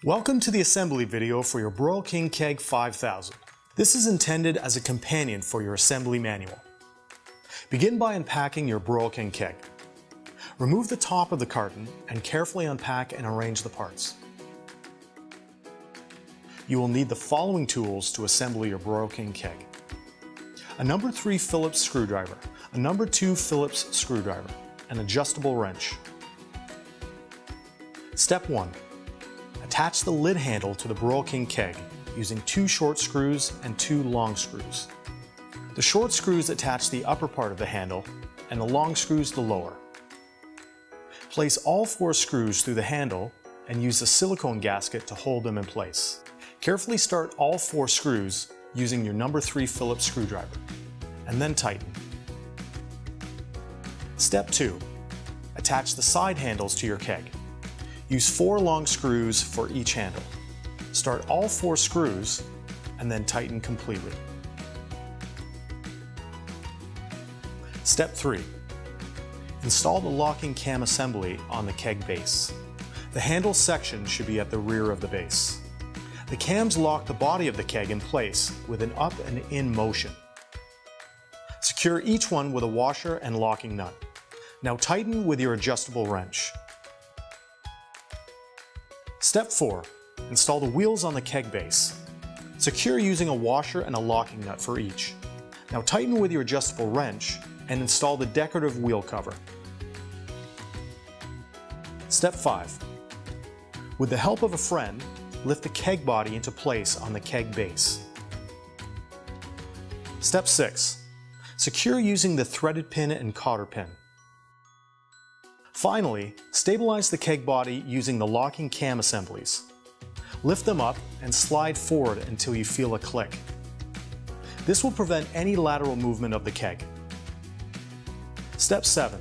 Welcome to the assembly video for your Broil King Keg 5000. This is intended as a companion for your assembly manual. Begin by unpacking your Broil King Keg. Remove the top of the carton and carefully unpack and arrange the parts. You will need the following tools to assemble your Broil King Keg: a number 3 Phillips screwdriver, a number 2 Phillips screwdriver, an adjustable wrench. Step 1. Attach the lid handle to the Broil King Keg using 2 short screws and 2 long screws. The short screws attach the upper part of the handle and the long screws the lower. Place all 4 screws through the handle and use a silicone gasket to hold them in place. Carefully start all 4 screws using your number 3 Phillips screwdriver and then tighten. Step 2. Attach the side handles to your keg. Use 4 long screws for each handle. Start all 4 screws and then tighten completely. Step 3. Install the locking cam assembly on the keg base. The handle section should be at the rear of the base. The cams lock the body of the keg in place with an up and in motion. Secure each one with a washer and locking nut. Now tighten with your adjustable wrench. Step 4. Install the wheels on the keg base. Secure using a washer and a locking nut for each. Now tighten with your adjustable wrench and install the decorative wheel cover. Step 5. With the help of a friend, lift the keg body into place on the keg base. Step 6. Secure using the threaded pin and cotter pin. Finally, stabilize the keg body using the locking cam assemblies. Lift them up and slide forward until you feel a click. This will prevent any lateral movement of the keg. Step 7.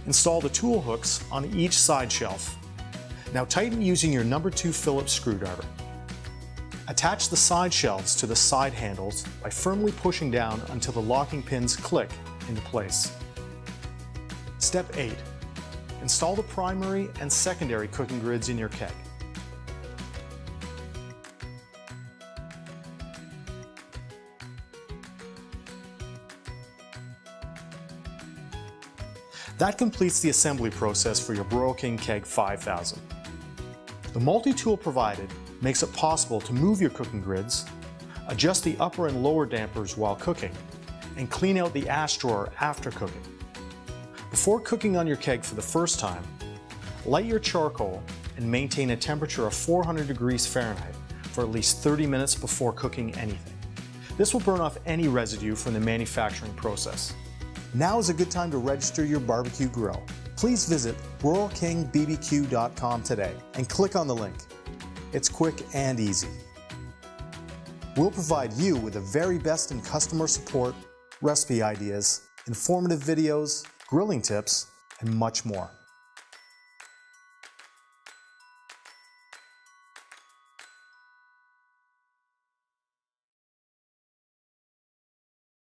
Install the tool hooks on each side shelf. Now tighten using your number 2 Phillips screwdriver. Attach the side shelves to the side handles by firmly pushing down until the locking pins click into place. Step 8. Install the primary and secondary cooking grids in your keg. That completes the assembly process for your Broil King Keg 5000. The multi-tool provided makes it possible to move your cooking grids, adjust the upper and lower dampers while cooking, and clean out the ash drawer after cooking. Before cooking on your keg for the first time, light your charcoal and maintain a temperature of 400 degrees Fahrenheit for at least 30 minutes before cooking anything. This will burn off any residue from the manufacturing process. Now is a good time to register your barbecue grill. Please visit broilkingbbq.com today and click on the link. It's quick and easy. We'll provide you with the very best in customer support, recipe ideas, informative videos, grilling tips, and much more.